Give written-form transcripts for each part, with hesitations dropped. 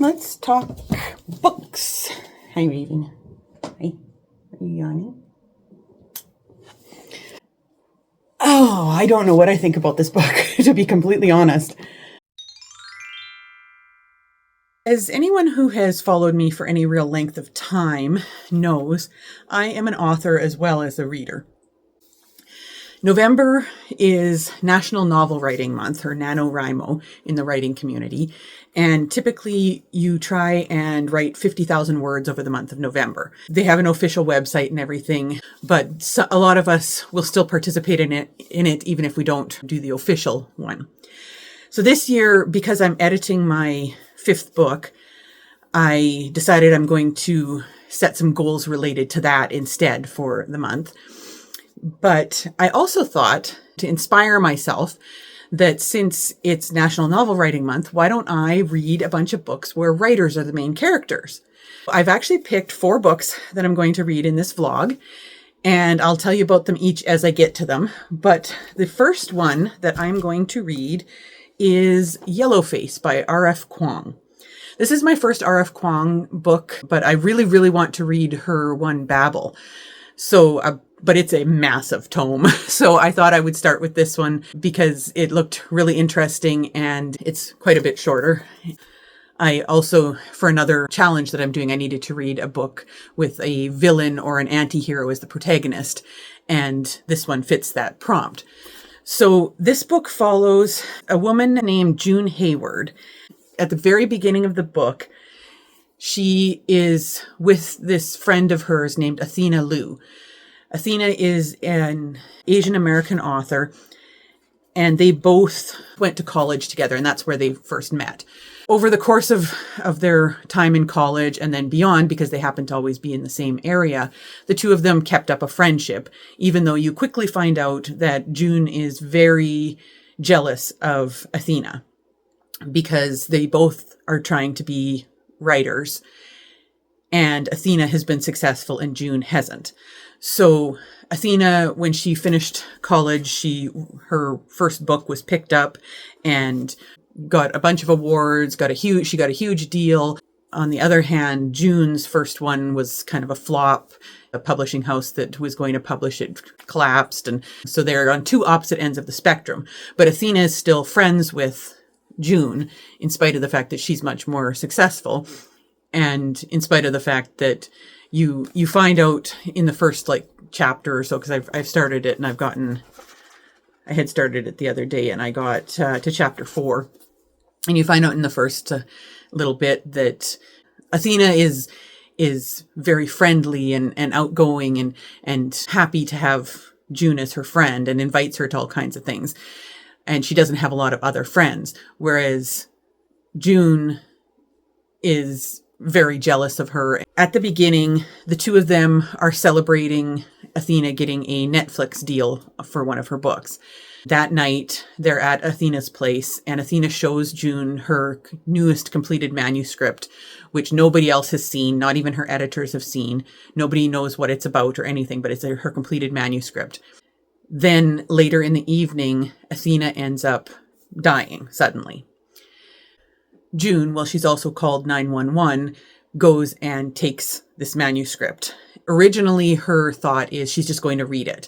let's talk books. Hi, Raven. Hi. Are you yawning? Oh, I don't know what I think about this book, to be completely honest. As anyone who has followed me for any real length of time knows, I am an author as well as a reader. November is National Novel Writing Month, or NaNoWriMo, in the writing community. And typically you try and write 50,000 words over the month of November. They have an official website and everything, but a lot of us will still participate in it even if we don't do the official one. So this year, because I'm editing my 5th book, I decided I'm going to set some goals related to that instead for the month. But I also thought, to inspire myself, that since it's National Novel Writing Month, why don't I read a bunch of books where writers are the main characters? I've actually picked 4 books that I'm going to read in this vlog, and I'll tell you about them each as I get to them. But the first one that I'm going to read is Yellowface by R.F. Kuang. This is my first R.F. Kuang book, but I really, really want to read her one, Babel. But it's a massive tome. So I thought I would start with this one because it looked really interesting and it's quite a bit shorter. I also, for another challenge that I'm doing, I needed to read a book with a villain or an anti-hero as the protagonist. And this one fits that prompt. So this book follows a woman named June Hayward. At the very beginning of the book, she is with this friend of hers named Athena Liu. Athena is an Asian American author, and they both went to college together, and that's where they first met. Over the course of their time in college and then beyond, because they happened to always be in the same area, the two of them kept up a friendship, even though you quickly find out that June is very jealous of Athena because they both are trying to be writers, and Athena has been successful and June hasn't. So Athena, when she finished college, her first book was picked up and got a bunch of awards, she got a huge deal. On the other hand, June's first one was kind of a flop. A publishing house that was going to publish it collapsed. And so they're on two opposite ends of the spectrum. But Athena is still friends with June, in spite of the fact that she's much more successful. And in spite of the fact that you find out in the first chapter or so, because I've started it and I had started it the other day and I got to chapter 4, and you find out in the first little bit that Athena is very friendly and outgoing and happy to have June as her friend and invites her to all kinds of things. And she doesn't have a lot of other friends, whereas June is very jealous of her. At the beginning, the two of them are celebrating Athena getting a Netflix deal for one of her books. That night, they're at Athena's place, and Athena shows June her newest completed manuscript, which nobody else has seen, not even her editors have seen. Nobody knows what it's about or anything, but it's her completed manuscript. Then later in the evening, Athena ends up dying suddenly. June, well, she's also called 911, goes and takes this manuscript. Originally, her thought is she's just going to read it.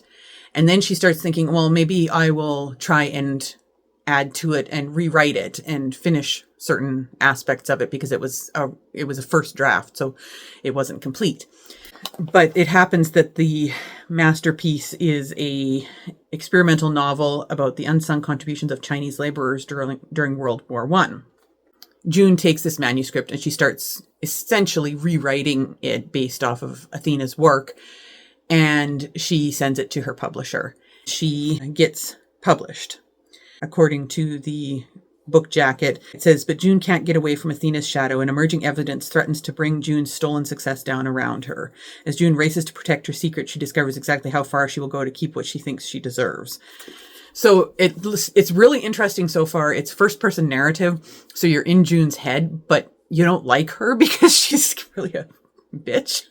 And then she starts thinking, well, maybe I will try and add to it and rewrite it and finish certain aspects of it, because it was a first draft, so it wasn't complete. But it happens that the masterpiece is a experimental novel about the unsung contributions of Chinese laborers during World War I. June takes this manuscript and she starts essentially rewriting it based off of Athena's work, and she sends it to her publisher. She gets published. According to the book jacket, it says, but June can't get away from Athena's shadow, and emerging evidence threatens to bring June's stolen success down around her. As June races to protect her secret, she discovers exactly how far she will go to keep what she thinks she deserves. So it's really interesting so far. It's first-person narrative, so you're in June's head, but you don't like her because she's really a bitch.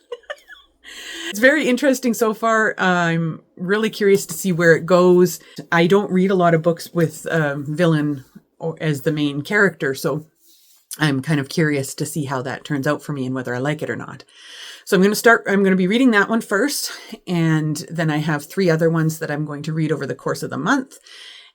It's very interesting so far. I'm really curious to see where it goes. I don't read a lot of books with villain as the main character, so I'm kind of curious to see how that turns out for me and whether I like it or not. So I'm going to be reading that one first. And then I have 3 other ones that I'm going to read over the course of the month.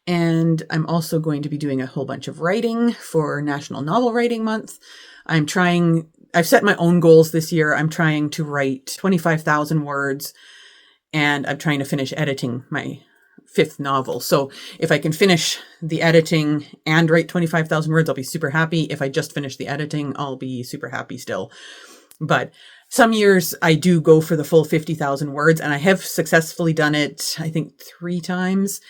And I'm also going to be doing a whole bunch of writing for National Novel Writing Month. I've set my own goals this year. I'm trying to write 25,000 words, and I'm trying to finish editing my 5th novel. So if I can finish the editing and write 25,000 words, I'll be super happy. If I just finish the editing, I'll be super happy still. But some years I do go for the full 50,000 words, and I have successfully done it, I think 3 times.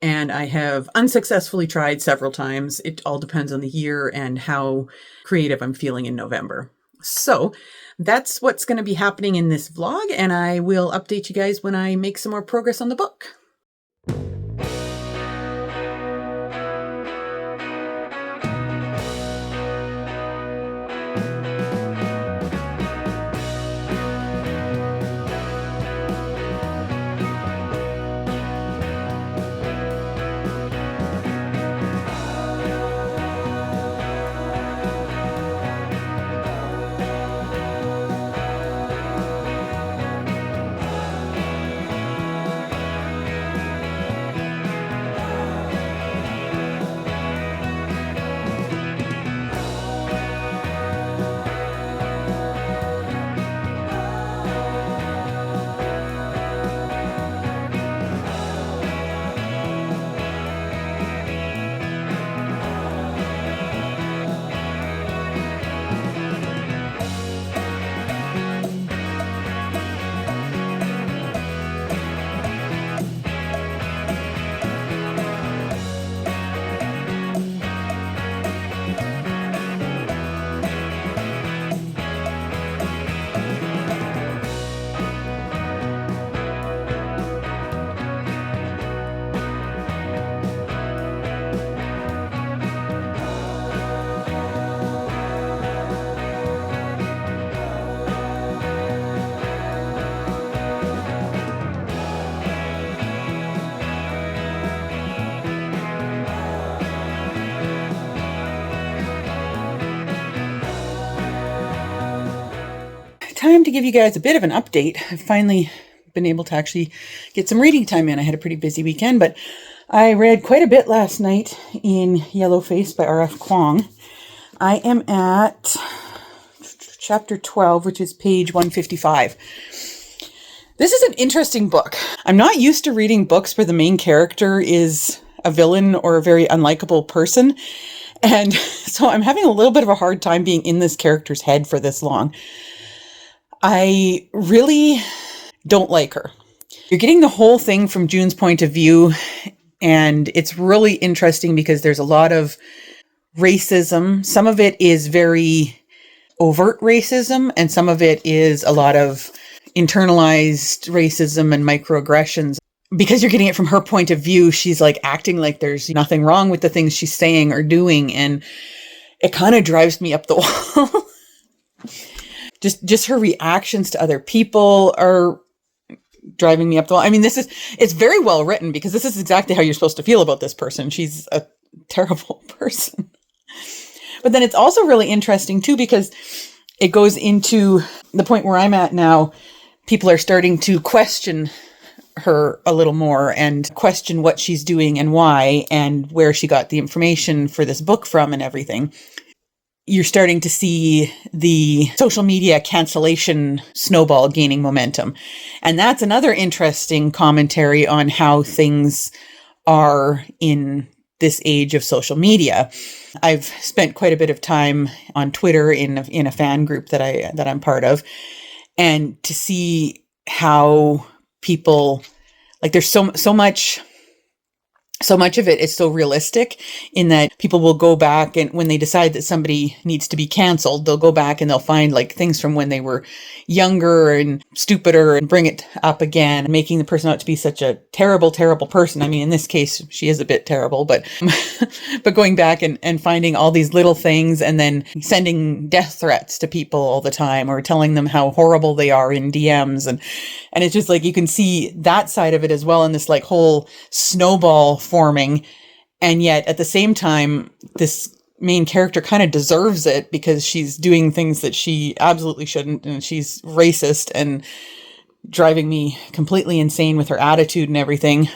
And I have unsuccessfully tried several times. It all depends on the year and how creative I'm feeling in November. So that's what's going to be happening in this vlog, and I will update you guys when I make some more progress on the book. Time to give you guys a bit of an update. I've finally been able to actually get some reading time in. I had a pretty busy weekend, but I read quite a bit last night in Yellowface by R.F. Kuang. I am at chapter 12, which is page 155. This is an interesting book. I'm not used to reading books where the main character is a villain or a very unlikable person. And so I'm having a little bit of a hard time being in this character's head for this long. I really don't like her. You're getting the whole thing from June's point of view, and it's really interesting because there's a lot of racism. Some of it is very overt racism, and some of it is a lot of internalized racism and microaggressions. Because you're getting it from her point of view, she's like acting like there's nothing wrong with the things she's saying or doing, and it kind of drives me up the wall. Just her reactions to other people are driving me up the wall. I mean, it's very well written because this is exactly how you're supposed to feel about this person. She's a terrible person. But then it's also really interesting too, because it goes into the point where I'm at now. People are starting to question her a little more and question what she's doing and why and where she got the information for this book from and everything. You're starting to see the social media cancellation snowball gaining momentum. And that's another interesting commentary on how things are in this age of social media. I've spent quite a bit of time on Twitter in a fan group that I'm part of, and to see how people, like, there's so much of it is so realistic in that people will go back, and when they decide that somebody needs to be canceled, they'll go back and they'll find like things from when they were younger and stupider and bring it up again, making the person out to be such a terrible, terrible person. I mean, in this case, she is a bit terrible, but going back and finding all these little things and then sending death threats to people all the time or telling them how horrible they are in DMs. And it's just like, you can see that side of it as well in this like whole snowball forming. And yet at the same time, this main character kind of deserves it because she's doing things that she absolutely shouldn't, and she's racist and driving me completely insane with her attitude and everything.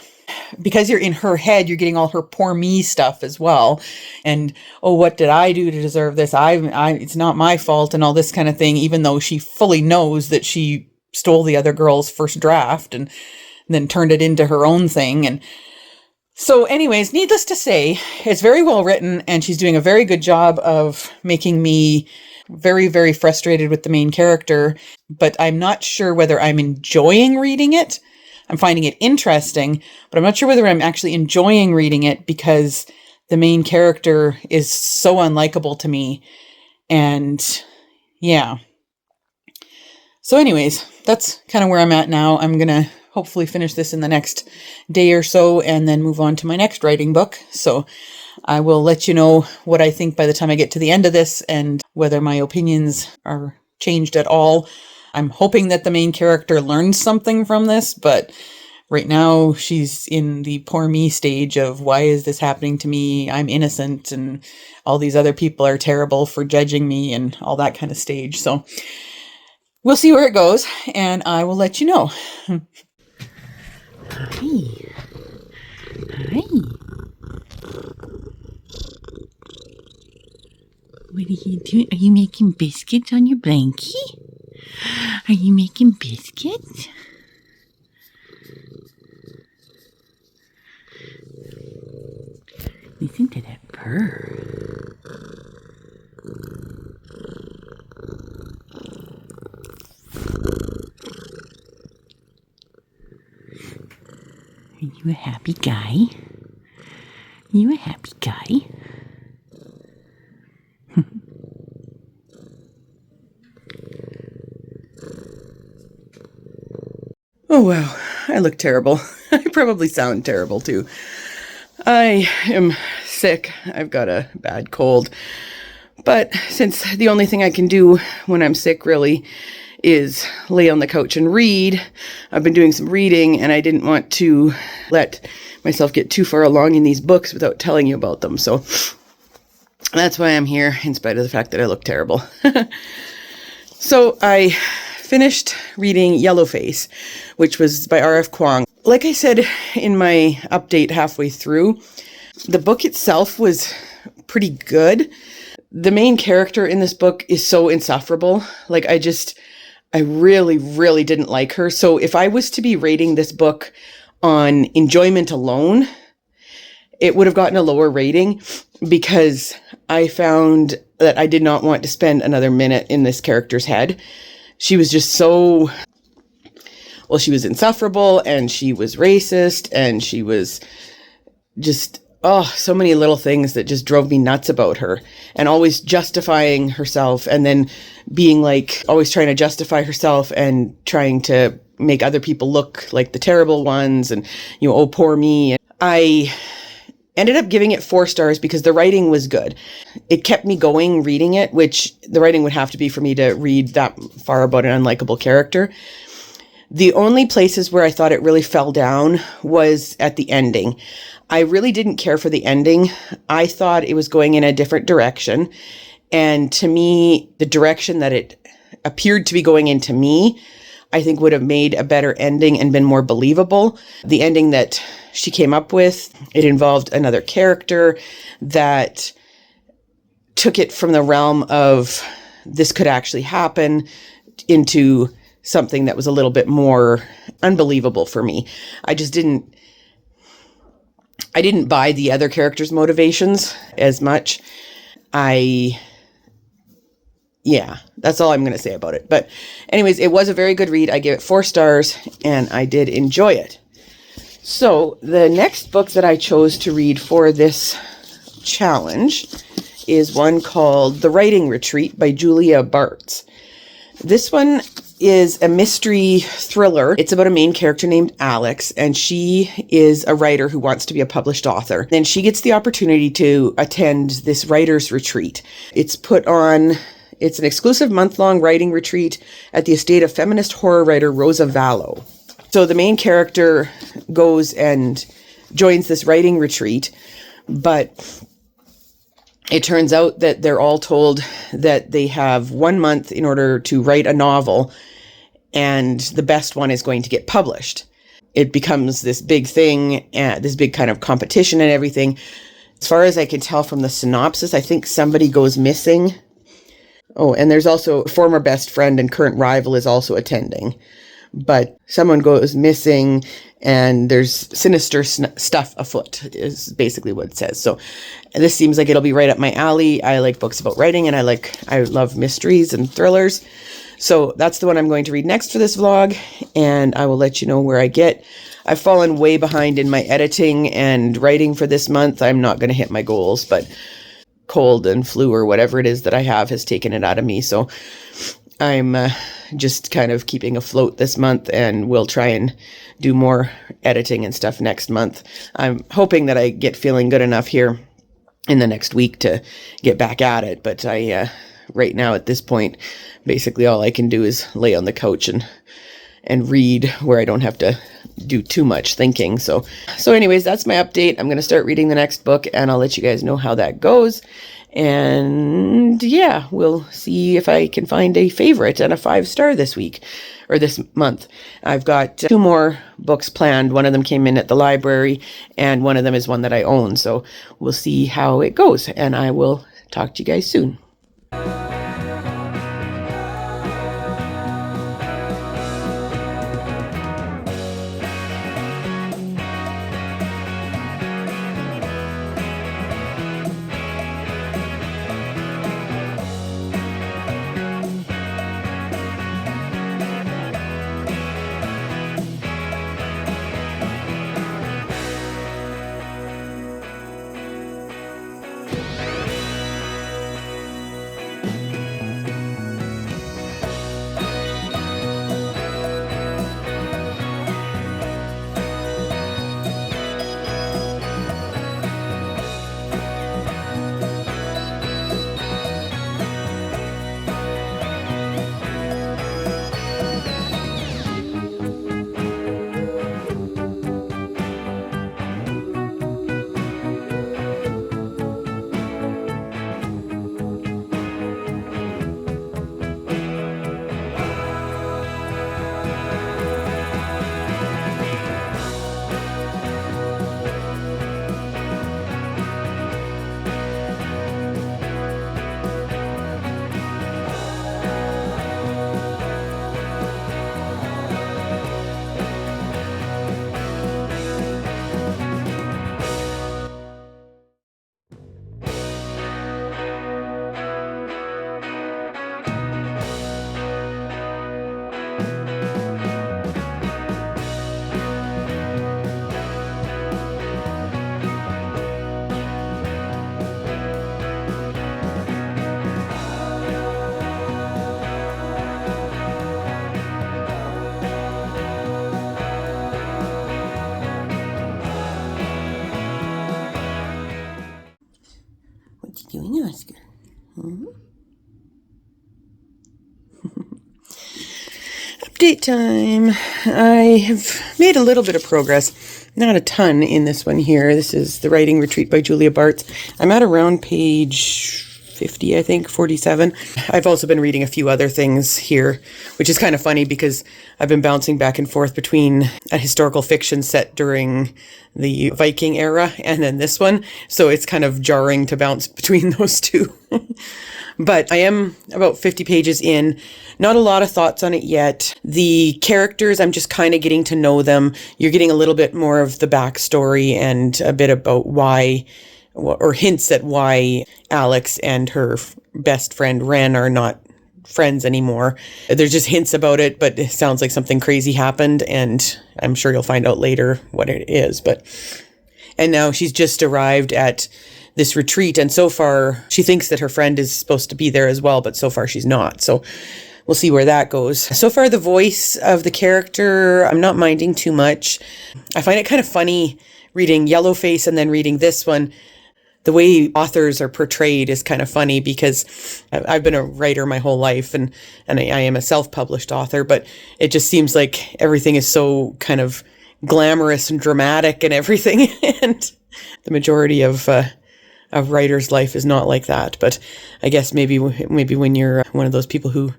Because you're in her head, you're getting all her poor me stuff as well. And, oh, what did I do to deserve this? It's not my fault and all this kind of thing, even though she fully knows that she stole the other girl's first draft and then turned it into her own thing. And so anyways, needless to say, it's very well written, and she's doing a very good job of making me very, very frustrated with the main character, but I'm not sure whether I'm enjoying reading it. I'm finding it interesting, but I'm not sure whether I'm actually enjoying reading it because the main character is so unlikable to me. And yeah. So anyways, that's kind of where I'm at now. I'm going to hopefully finish this in the next day or so and then move on to my next writing book. So I will let you know what I think by the time I get to the end of this and whether my opinions are changed at all. I'm hoping that the main character learns something from this, but right now she's in the poor me stage of why is this happening to me? I'm innocent and all these other people are terrible for judging me and all that kind of stage. So we'll see where it goes and I will let you know. Hi. Hi. What are you doing? Are you making biscuits on your blankie? Are you making biscuits? Listen to that purr. Are you a happy guy? You a happy guy? Oh, wow. I look terrible. I probably sound terrible, too. I am sick. I've got a bad cold. But since the only thing I can do when I'm sick, really, is lay on the couch and read, I've been doing some reading, and I didn't want to let myself get too far along in these books without telling you about them. So that's why I'm here, in spite of the fact that I look terrible. So I finished reading Yellowface, which was by R.F. Kuang. Like I said in my update halfway through, the book itself was pretty good. The main character in this book is so insufferable. Like, I really, really didn't like her. So if I was to be rating this book on enjoyment alone, it would have gotten a lower rating because I found that I did not want to spend another minute in this character's head. She was just so, well, she was insufferable and she was racist and she was just, so many little things that just drove me nuts about her, and always justifying herself and then being like, always trying to justify herself and trying to make other people look like the terrible ones and, oh, poor me. I ended up giving it 4 stars because the writing was good. It kept me going reading it, which the writing would have to be for me to read that far about an unlikable character. The only places where I thought it really fell down was at the ending. I really didn't care for the ending. I thought it was going in a different direction. And to me, the direction that it appeared to be going into me, I think would have made a better ending and been more believable. The ending that she came up with, it involved another character that took it from the realm of this could actually happen into something that was a little bit more unbelievable for me. I didn't buy the other characters' motivations as much. That's all I'm going to say about it. But anyways, it was a very good read. I gave it 4 stars and I did enjoy it. So the next book that I chose to read for this challenge is one called The Writing Retreat by Julia Bartz. This one is a mystery thriller. It's about a main character named Alex, and she is a writer who wants to be a published author. Then she gets the opportunity to attend this writer's retreat. It's an exclusive month-long writing retreat at the estate of feminist horror writer Rosa Vallow. So the main character goes and joins this writing retreat, but it turns out that they're all told that they have 1 month in order to write a novel, and the best one is going to get published. It becomes this big thing, this big kind of competition and everything. As far as I can tell from the synopsis, I think somebody goes missing. Oh, and there's also a former best friend and current rival is also attending. But someone goes missing and there's sinister stuff afoot is basically what it says. So this seems like it'll be right up my alley. I like books about writing and I love mysteries and thrillers. So that's the one I'm going to read next for this vlog, and I will let you know where I get. I've fallen way behind in my editing and writing for this month. I'm not going to hit my goals, but cold and flu or whatever it is that I have has taken it out of me. So I'm just kind of keeping afloat this month, and we'll try and do more editing and stuff next month. I'm hoping that I get feeling good enough here in the next week to get back at it. But right now at this point, basically all I can do is lay on the couch and read, where I don't have to do too much thinking. So anyways, that's my update. I'm going to start reading the next book, and I'll let you guys know how that goes. And yeah, we'll see if I can find a favorite and a 5-star this week or this month. I've got 2 more books planned. One of them came in at the library, and one of them is one that I own. So we'll see how it goes, and I will talk to you guys soon. What you doing, Oscar? Update time. I have made a little bit of progress, not a ton in this one here. This is The Writing Retreat by Julia Bartz. I'm at around page 50, I think, 47. I've also been reading a few other things here, which is kind of funny because I've been bouncing back and forth between a historical fiction set during the Viking era and then this one. So it's kind of jarring to bounce between those two. But I am about 50 pages in. Not a lot of thoughts on it yet. The characters, I'm just kind of getting to know them. You're getting a little bit more of the backstory and a bit about why, or hints at why Alex and her best friend Ren are not friends anymore. There's just hints about it, but it sounds like something crazy happened, and I'm sure you'll find out later what it is. And now she's just arrived at this retreat, and so far she thinks that her friend is supposed to be there as well, but so far she's not. So we'll see where that goes. So far, the voice of the character, I'm not minding too much. I find it kind of funny reading Yellowface and then reading this one. The way authors are portrayed is kind of funny because I've been a writer my whole life and I am a self-published author, but it just seems like everything is so kind of glamorous and dramatic and everything. And the majority of a writer's life is not like that. But I guess maybe when you're one of those people who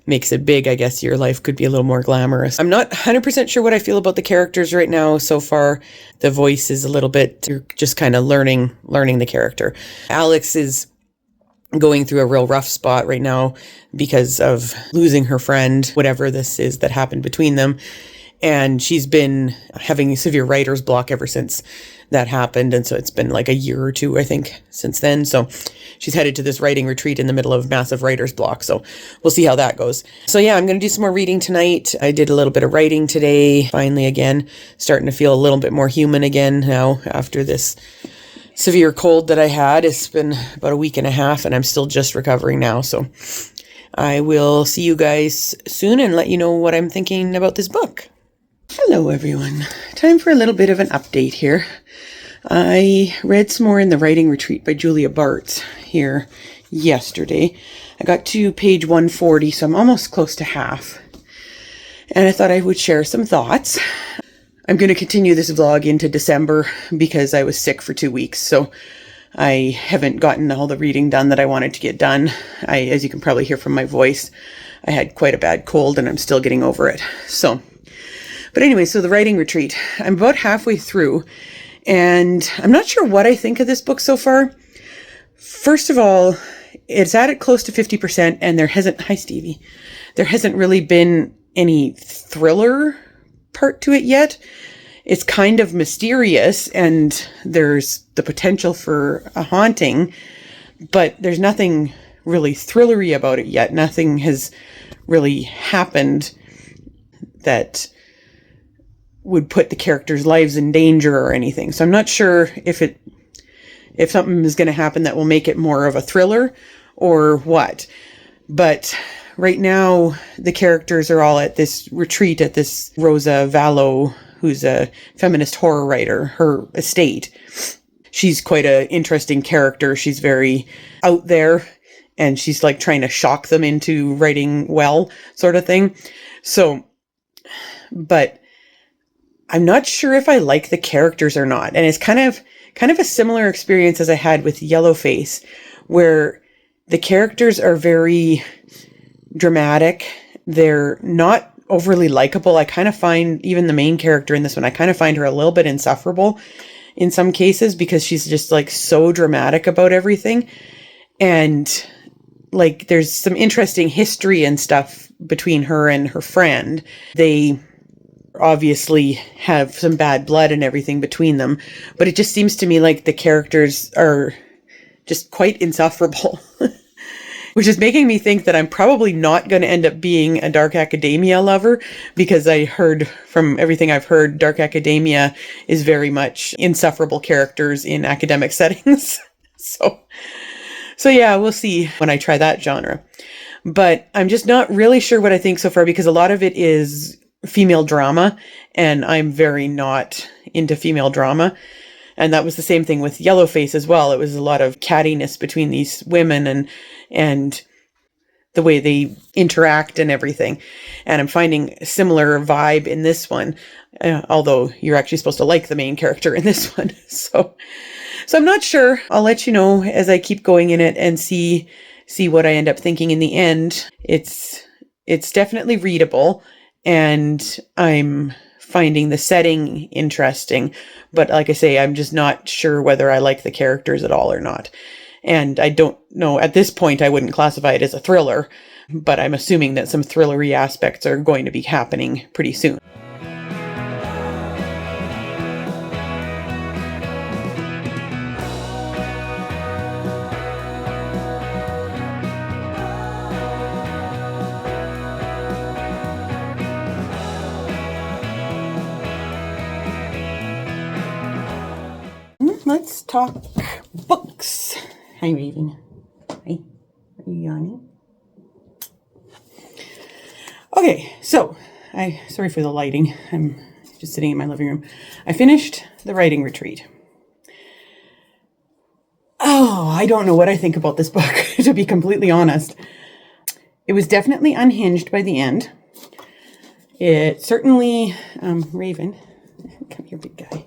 makes it big, I guess your life could be a little more glamorous. I'm not 100% sure what I feel about the characters right now. So far, the voice is a little bit, you're just kind of learning the character. Alex is going through a real rough spot right now because of losing her friend, whatever this is that happened between them. And she's been having severe writer's block ever since that happened. And so it's been like a year or two, I think, since then. So she's headed to this writing retreat in the middle of massive writer's block. So we'll see how that goes. So yeah, I'm going to do some more reading tonight. I did a little bit of writing today. Finally, again, starting to feel a little bit more human again now after this severe cold that I had. It's been about a week and a half and I'm still just recovering now. So I will see you guys soon and let you know what I'm thinking about this book. Hello, everyone. Time for a little bit of an update here. I read some more in the Writing Retreat by Julia Bartz here yesterday. I got to page 140, so I'm almost close to half. And I thought I would share some thoughts. I'm going to continue this vlog into December because I was sick for 2 weeks, so I haven't gotten all the reading done that I wanted to get done. As you can probably hear from my voice, I had quite a bad cold and I'm still getting over it. But anyway, so the Writing Retreat, I'm about halfway through and I'm not sure what I think of this book so far. First of all, it's at close to 50% and hi Stevie, there hasn't really been any thriller part to it yet. It's kind of mysterious and there's the potential for a haunting, but there's nothing really thrillery about it yet. Nothing has really happened that would put the characters' lives in danger or anything. So I'm not sure if something is going to happen that will make it more of a thriller or what. But right now, the characters are all at this retreat at this Rosa Vallow, who's a feminist horror writer, her estate. She's quite an interesting character. She's very out there and she's like trying to shock them into writing well, sort of thing. So, but I'm not sure if I like the characters or not. And it's kind of a similar experience as I had with Yellowface, where the characters are very dramatic. They're not overly likable. I kind of find even the main character in this one, I kind of find her a little bit insufferable in some cases because she's just like so dramatic about everything. And like there's some interesting history and stuff between her and her friend. They obviously have some bad blood and everything between them, but it just seems to me like the characters are just quite insufferable, which is making me think that I'm probably not going to end up being a Dark Academia lover, because I heard from everything I've heard, Dark Academia is very much insufferable characters in academic settings. So yeah, we'll see when I try that genre. But I'm just not really sure what I think so far, because a lot of it is female drama, and I'm very not into female drama. And that was the same thing with Yellowface as well. It was a lot of cattiness between these women and the way they interact and everything. And I'm finding a similar vibe in this one, although you're actually supposed to like the main character in this one. So I'm not sure. I'll let you know as I keep going in it and see what I end up thinking in the end. It's definitely readable. And I'm finding the setting interesting. But like I say, I'm just not sure whether I like the characters at all or not. And I don't know, at this point, I wouldn't classify it as a thriller, but I'm assuming that some thrillery aspects are going to be happening pretty soon. Let's talk books. Hi, Raven. Hi. Are you yawning? Okay, so sorry for the lighting. I'm just sitting in my living room. I finished the Writing Retreat. Oh, I don't know what I think about this book, to be completely honest. It was definitely unhinged by the end. It certainly, Raven, come here, big guy.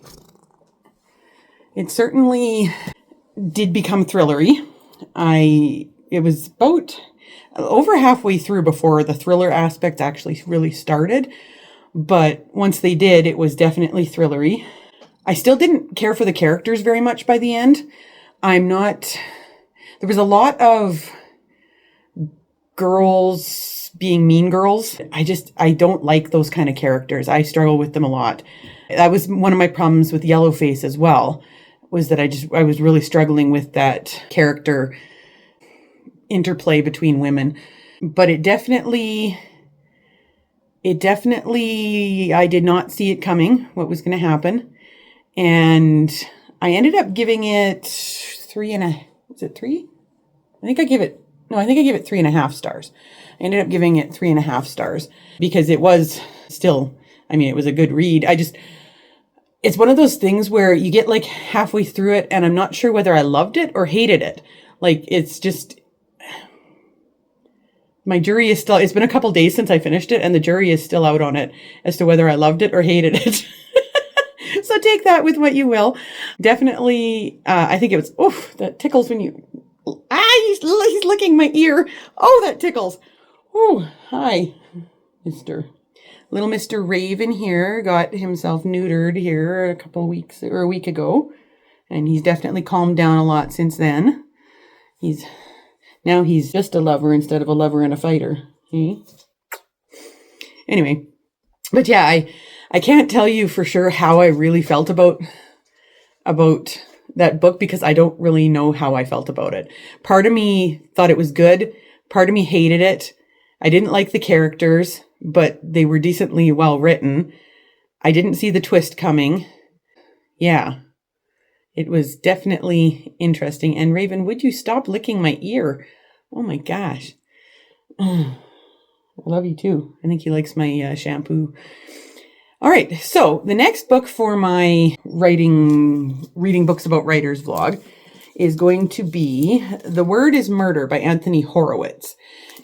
It certainly did become thrillery. It was about over halfway through before the thriller aspect actually really started. But once they did, it was definitely thrillery. I still didn't care for the characters very much by the end. There was a lot of girls being mean girls. I don't like those kind of characters. I struggle with them a lot. That was one of my problems with Yellowface as well, was that I was really struggling with that character interplay between women. But it definitely, I did not see it coming, what was going to happen. And I ended up giving it is it 3? I think I gave it 3.5 stars. I ended up giving it 3.5 stars because it was still, it was a good read. It's one of those things where you get like halfway through it and I'm not sure whether I loved it or hated it. Like, it's just, my jury is still, it's been a couple days since I finished it and the jury is still out on it as to whether I loved it or hated it. So take that with what you will. Definitely, I think it was, that tickles when you, he's licking my ear. Oh, that tickles. Oh, hi, Little Mr. Raven here got himself neutered here a couple weeks or a week ago. And he's definitely calmed down a lot since then. Now he's just a lover instead of a lover and a fighter. Anyway, but yeah, I can't tell you for sure how I really felt about that book because I don't really know how I felt about it. Part of me thought it was good. Part of me hated it. I didn't like the characters, but they were decently well written. I didn't see the twist coming. Yeah, it was definitely interesting. And Raven, would you stop licking my ear? Oh my gosh. I love you too. I think he likes my shampoo. All right, so the next book for my reading books about writers vlog is going to be The Word is Murder by Anthony Horowitz.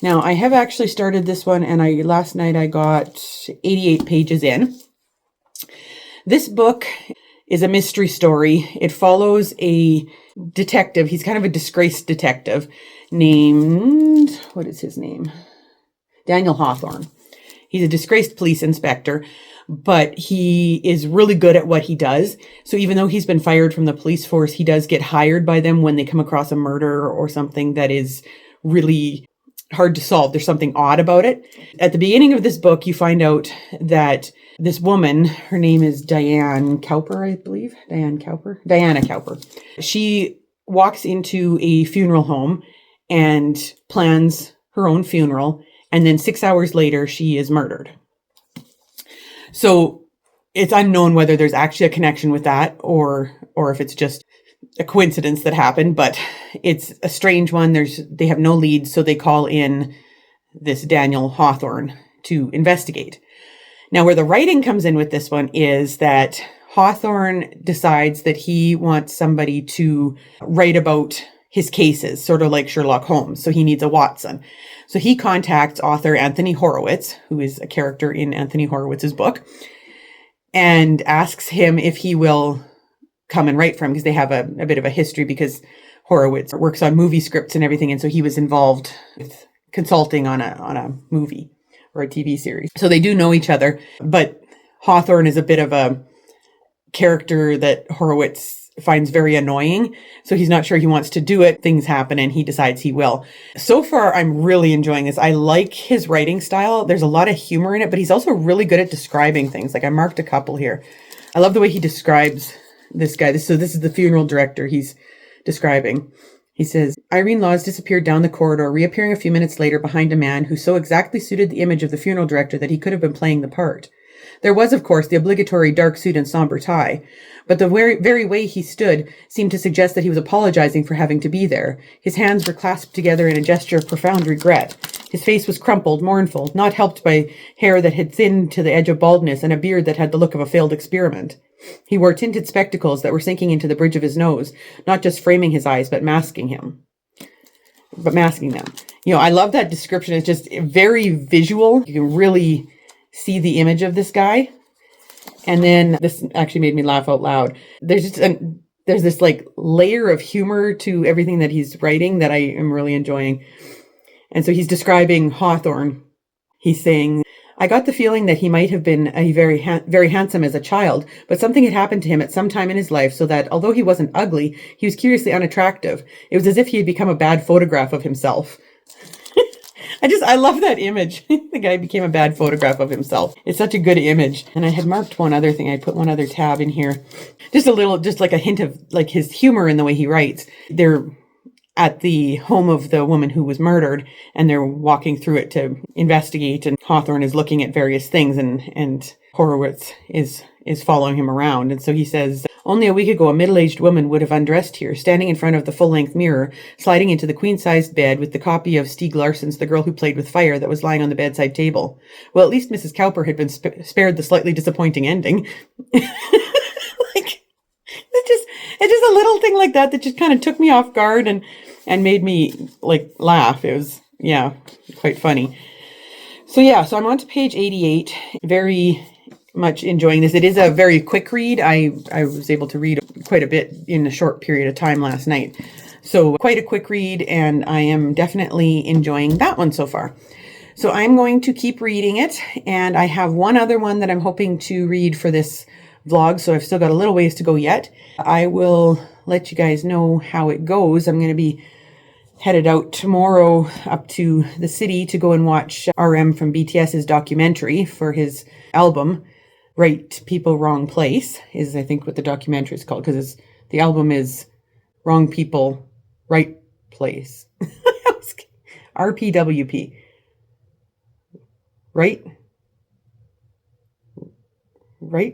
Now, I have actually started this one, and last night I got 88 pages in. This book is a mystery story. It follows a detective. He's kind of a disgraced detective named, what is his name? Daniel Hawthorne. He's a disgraced police inspector, but he is really good at what he does. So even though he's been fired from the police force, he does get hired by them when they come across a murder or something that is really hard to solve. There's something odd about it. At the beginning of this book, you find out that this woman, her name is Diana Cowper, I believe. Diana Cowper. She walks into a funeral home and plans her own funeral. And then 6 hours later, she is murdered. So it's unknown whether there's actually a connection with that or if it's just a coincidence that happened, but it's a strange one. They have no leads, so they call in this Daniel Hawthorne to investigate. Now, where the writing comes in with this one is that Hawthorne decides that he wants somebody to write about his cases, sort of like Sherlock Holmes. So he needs a Watson. So he contacts author Anthony Horowitz, who is a character in Anthony Horowitz's book, and asks him if he will come and write for him, because they have a bit of a history, because Horowitz works on movie scripts and everything. And so he was involved with consulting on a movie or a TV series. So they do know each other, but Hawthorne is a bit of a character that Horowitz finds very annoying. So he's not sure he wants to do it. Things happen and he decides he will. So far, I'm really enjoying this. I like his writing style. There's a lot of humor in it, but he's also really good at describing things. Like, I marked a couple here. I love the way he describes this guy. So this is the funeral director he's describing. He says, Irene Laws disappeared down the corridor, reappearing a few minutes later behind a man who so exactly suited the image of the funeral director that he could have been playing the part. There was, of course, the obligatory dark suit and somber tie, but the very way he stood seemed to suggest that he was apologizing for having to be there. His hands were clasped together in a gesture of profound regret. His face was crumpled, mournful, not helped by hair that had thinned to the edge of baldness and a beard that had the look of a failed experiment. He wore tinted spectacles that were sinking into the bridge of his nose, not just framing his eyes, but masking them. You know, I love that description. It's just very visual. You can really see the image of this guy. And then this actually made me laugh out loud. There's just there's this like layer of humor to everything that he's writing that I am really enjoying. And so he's describing Hawthorne. He's saying, I got the feeling that he might have been a very handsome as a child, but something had happened to him at some time in his life so that although he wasn't ugly, he was curiously unattractive. It was as if he had become a bad photograph of himself. I love that image. The guy became a bad photograph of himself. It's such a good image. And I had marked one other thing. I put one other tab in here. Just like a hint of like his humor in the way he writes. They're at the home of the woman who was murdered, and they're walking through it to investigate, and Hawthorne is looking at various things, and Horowitz is following him around. And so he says, only a week ago, a middle-aged woman would have undressed here, standing in front of the full-length mirror, sliding into the queen-sized bed with the copy of Stieg Larsson's The Girl Who Played with Fire that was lying on the bedside table. Well, at least Mrs. Cowper had been spared the slightly disappointing ending. It's just a little thing like that just kind of took me off guard and made me like laugh. It was, yeah, quite funny. So I'm on to page 88. Very much enjoying this. It is a very quick read. I was able to read quite a bit in a short period of time last night. So quite a quick read, and I am definitely enjoying that one so far. So I'm going to keep reading it, and I have one other one that I'm hoping to read for this vlog, so I've still got a little ways to go yet. I will let you guys know how it goes. I'm going to be headed out tomorrow up to the city to go and watch RM from BTS's documentary for his album, Right People, Wrong Place, is I think what the documentary is called, because the album is Wrong People, Right Place. RPWP. Right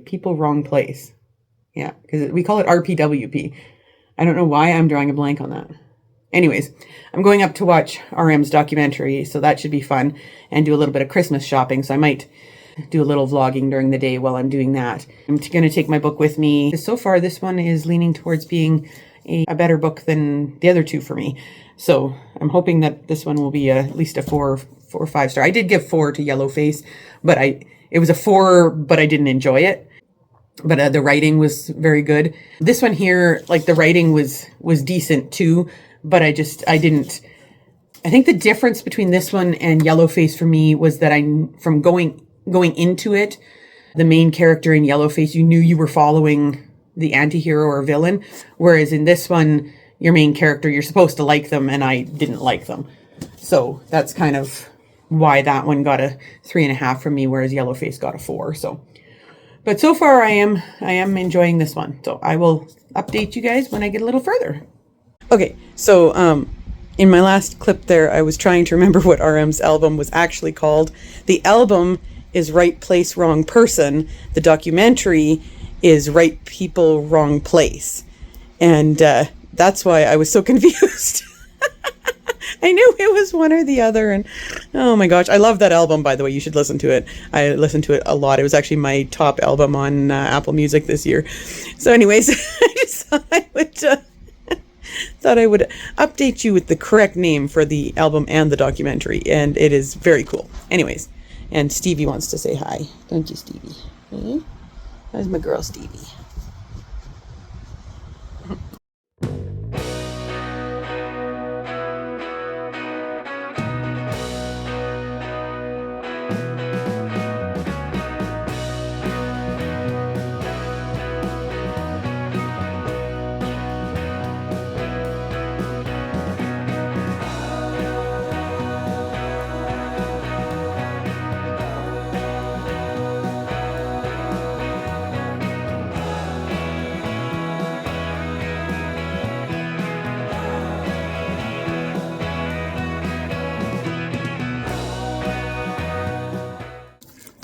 People, Wrong Place. Yeah, because we call it RPWP. I don't know why I'm drawing a blank on that. Anyways, I'm going up to watch RM's documentary, so that should be fun, and do a little bit of Christmas shopping, so I might do a little vlogging during the day while I'm doing that. I'm going to take my book with me. So far, this one is leaning towards being a better book than the other two for me. So I'm hoping that this one will be at least a 4 or 5 star. I did give 4 to Yellowface, but it was a 4, but I didn't enjoy it. But the writing was very good. This one here, like the writing was decent too, but I think the difference between this one and Yellowface for me was that from going into it, the main character in Yellowface, you knew you were following the anti-hero or villain. Whereas in this one, your main character, you're supposed to like them, and I didn't like them. So that's kind of why that one got a 3.5 from me, whereas Yellowface got a 4. But so far I am enjoying this one. So I will update you guys when I get a little further. Okay, so in my last clip there, I was trying to remember what RM's album was actually called. The album is Right Place, Wrong Person. The documentary is Right People, Wrong Place. And that's why I was so confused. I knew it was one or the other, and oh my gosh, I love that album, by the way. You should listen to it. I listened to it a lot. It was actually my top album on Apple Music this year. So anyways, I just thought I would update you with the correct name for the album and the documentary, and it is very cool. Anyways, and Stevie wants to say hi. Don't you, Stevie? Hey? How's my girl, Stevie?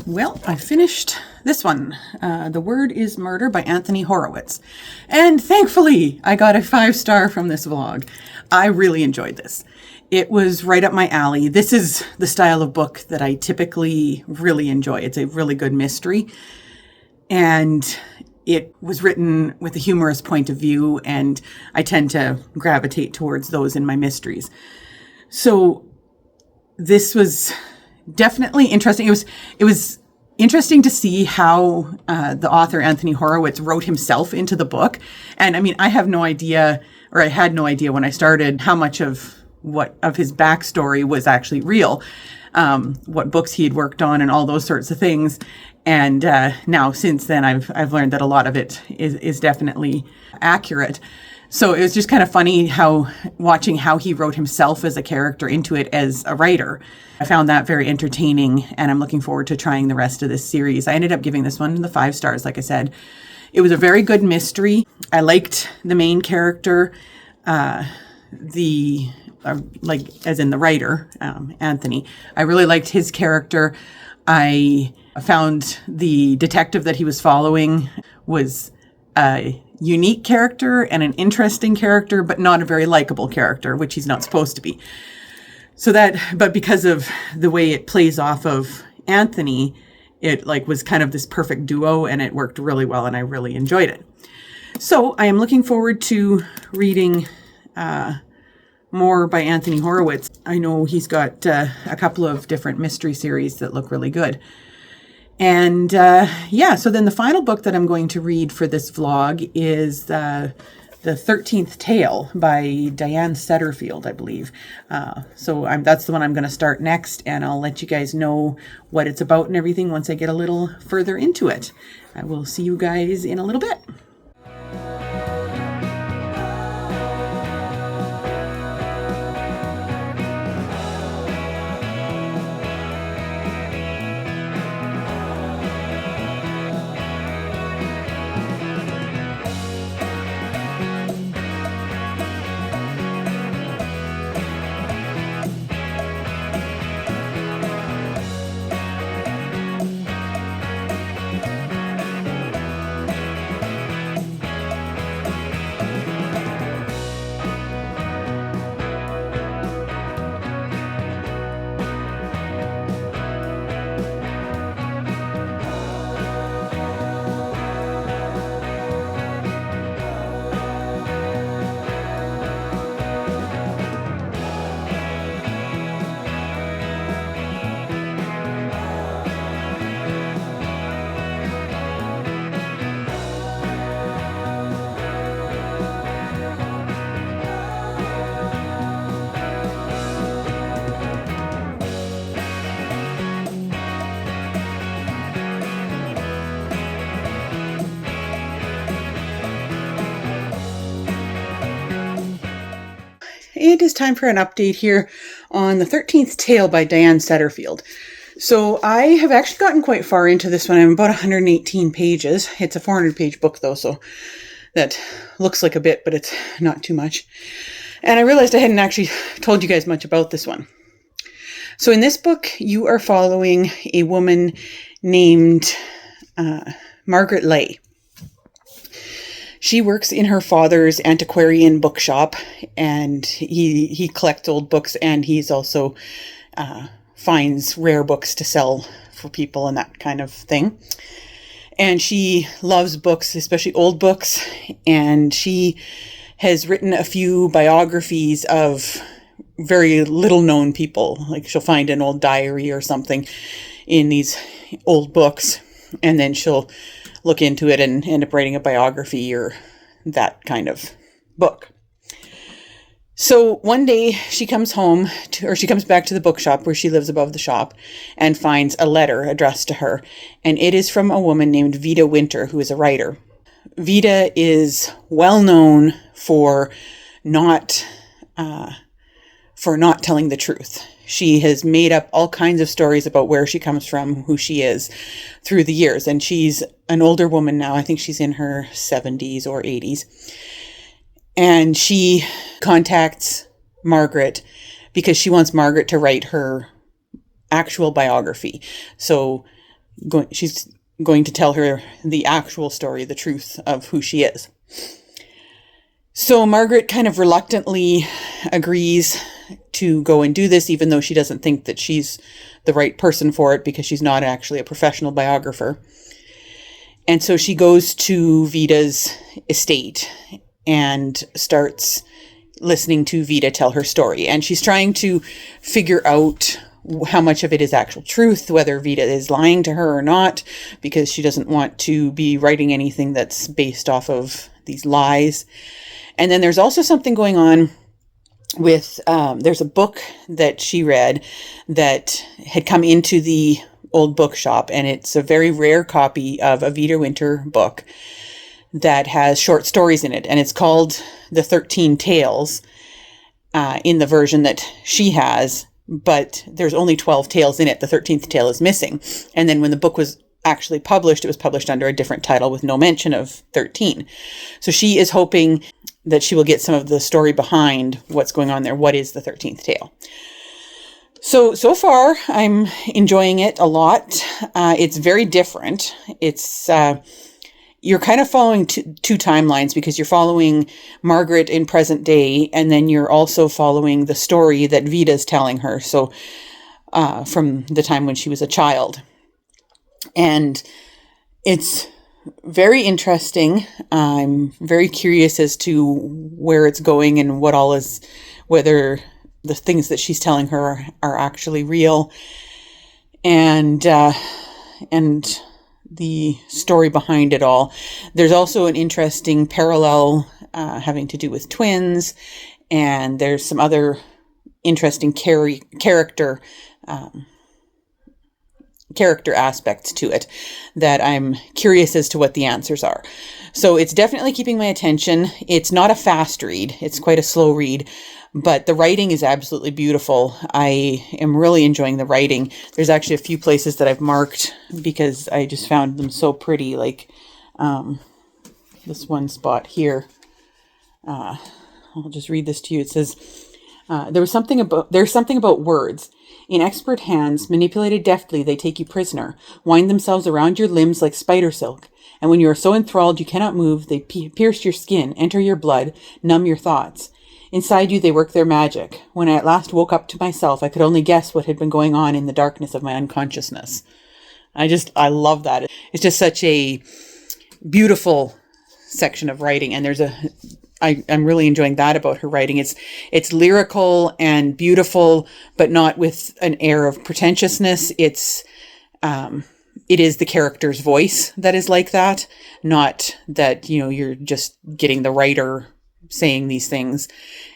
Well, I finished this one. The Word is Murder by Anthony Horowitz. And thankfully, I got a 5-star from this vlog. I really enjoyed this. It was right up my alley. This is the style of book that I typically really enjoy. It's a really good mystery. And it was written with a humorous point of view, and I tend to gravitate towards those in my mysteries. So this was definitely interesting. It interesting to see how the author Anthony Horowitz wrote himself into the book. And I mean, I have no idea, or I had no idea when I started, how much of his backstory was actually real, what books he had worked on and all those sorts of things. And now since then, I've learned that a lot of it is definitely accurate. So it was just kind of funny watching how he wrote himself as a character into it as a writer. I found that very entertaining, and I'm looking forward to trying the rest of this series. I ended up giving this one the 5 stars, like I said. It was a very good mystery. I liked the main character, as in the writer, Anthony. I really liked his character. I found the detective that he was following was a unique character and an interesting character, but not a very likable character, which he's not supposed to be. But because of the way it plays off of Anthony, it was kind of this perfect duo, and it worked really well, and I really enjoyed it. So I am looking forward to reading more by Anthony Horowitz. I know he's got a couple of different mystery series that look really good. And so then the final book that I'm going to read for this vlog is the 13th Tale by Diane Setterfield, I believe. That's the one I'm going to start next, and I'll let you guys know what it's about and everything once I get a little further into it. I will see you guys in a little bit. It is time for an update here on the 13th Tale by Diane Setterfield. So I have actually gotten quite far into this one. I'm about 118 pages. It's a 400-page book, though, so that looks like a bit, but it's not too much. And I realized I hadn't actually told you guys much about this one. So in this book, you are following a woman named Margaret Lay. She works in her father's antiquarian bookshop, and he collects old books, and he's also finds rare books to sell for people and that kind of thing. And she loves books, especially old books, and she has written a few biographies of very little known people. Like she'll find an old diary or something in these old books, and then she'll look into it and end up writing a biography or that kind of book. So one day she comes back to the bookshop where she lives above the shop and finds a letter addressed to her. And it is from a woman named Vida Winter, who is a writer. Vida is well known for not telling the truth. She has made up all kinds of stories about where she comes from, who she is through the years. And she's an older woman now. I think she's in her 70s or 80s. And she contacts Margaret because she wants Margaret to write her actual biography. So she's going to tell her the actual story, the truth of who she is. So Margaret kind of reluctantly agrees to go and do this, even though she doesn't think that she's the right person for it because she's not actually a professional biographer. And so she goes to Vida's estate and starts listening to Vida tell her story. And she's trying to figure out how much of it is actual truth, whether Vida is lying to her or not, because she doesn't want to be writing anything that's based off of these lies. And then there's also something going on with, there's a book that she read that had come into the old bookshop, and it's a very rare copy of a Vida Winter book that has short stories in it, and it's called The 13 Tales in the version that she has, but there's only 12 tales in it. The 13th tale is missing. And then when the book was actually published, it was published under a different title with no mention of 13. So she is hoping that she will get some of the story behind what's going on there. What is the 13th tale? So far, I'm enjoying it a lot. It's very different. It's, you're kind of following two timelines, because you're following Margaret in present day, and then you're also following the story that Vida's telling her. So, from the time when she was a child. And it's very interesting. I'm very curious as to where it's going and what all is, whether the things that she's telling her are actually real, and the story behind it all. There's also an interesting parallel having to do with twins, and there's some other interesting character aspects to it that I'm curious as to what the answers are. So it's definitely keeping my attention. It's not a fast read. It's quite a slow read, but the writing is absolutely beautiful. I am really enjoying the writing. There's actually a few places that I've marked because I just found them so pretty, like this one spot here. I'll just read this to you. It says, there's something about words. In expert hands, manipulated deftly, they take you prisoner, wind themselves around your limbs like spider silk. And when you are so enthralled you cannot move, they pierce your skin, enter your blood, numb your thoughts. Inside you they work their magic. When I at last woke up to myself, I could only guess what had been going on in the darkness of my unconsciousness. I love that. It's just such a beautiful section of writing, and I'm really enjoying that about her writing. It's lyrical and beautiful, but not with an air of pretentiousness. It is the character's voice that is like that, not that, you're just getting the writer saying these things.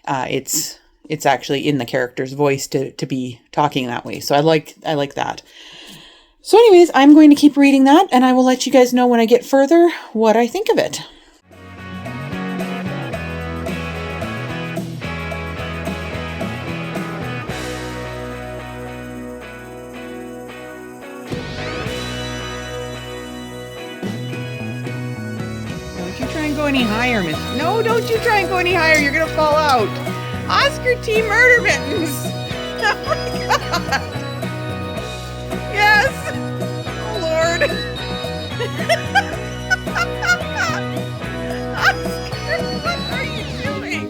It's actually in the character's voice to be talking that way. So I like that. So anyways, I'm going to keep reading that, and I will let you guys know when I get further what I think of it. Go any higher, Miss. No, don't you try and go any higher. You're gonna fall out. Oscar T. Murder Mittens. Oh my God. Yes. Oh Lord. Oscar, what are you doing?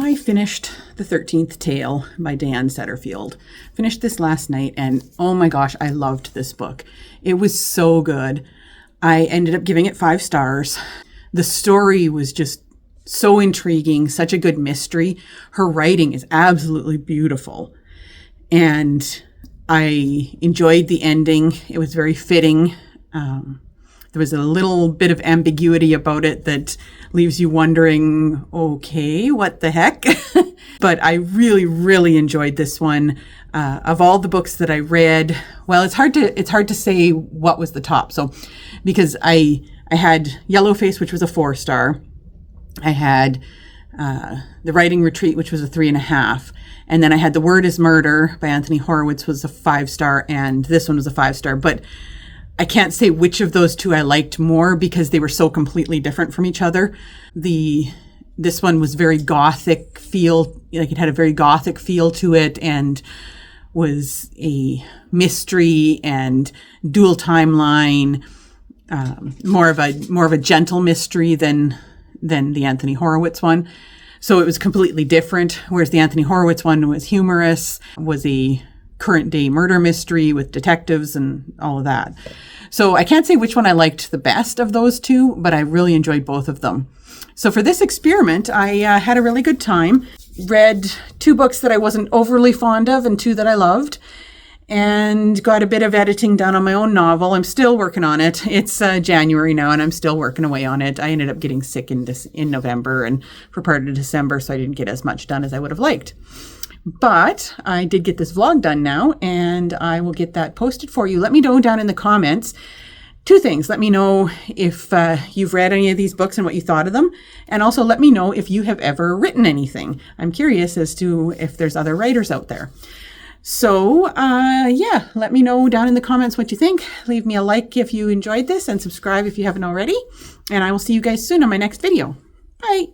I finished The 13th Tale by Diane Setterfield. Finished this last night, and oh my gosh, I loved this book. It was so good. I ended up giving it 5 stars. The story was just so intriguing, such a good mystery. Her writing is absolutely beautiful. And I enjoyed the ending. It was very fitting. There was a little bit of ambiguity about it that leaves you wondering, okay, what the heck? But I really, really enjoyed this one. Of all the books that I read, well, it's hard to say what was the top. So, because I had Yellowface, which was a 4-star. I had The Writing Retreat, which was a 3.5. And then I had The Word is Murder by Anthony Horowitz, was a 5-star, and this one was a 5-star. But I can't say which of those two I liked more because they were so completely different from each other. This one was very gothic feel, like it had a very gothic feel to it, and was a mystery and dual timeline, more of a gentle mystery than the Anthony Horowitz one. So it was completely different. Whereas the Anthony Horowitz one was humorous, was a current day murder mystery with detectives and all of that. So I can't say which one I liked the best of those two, but I really enjoyed both of them. So for this experiment, I had a really good time. Read 2 books that I wasn't overly fond of and 2 that I loved, and got a bit of editing done on my own novel. I'm still working on it. It's January now, and I'm still working away on it. I ended up getting sick in November and for part of December, so I didn't get as much done as I would have liked. But I did get this vlog done now, and I will get that posted for you. Let me know down in the comments 2 things. Let me know if you've read any of these books and what you thought of them. And also let me know if you have ever written anything. I'm curious as to if there's other writers out there. So, yeah, let me know down in the comments what you think. Leave me a like if you enjoyed this and subscribe if you haven't already. And I will see you guys soon on my next video. Bye.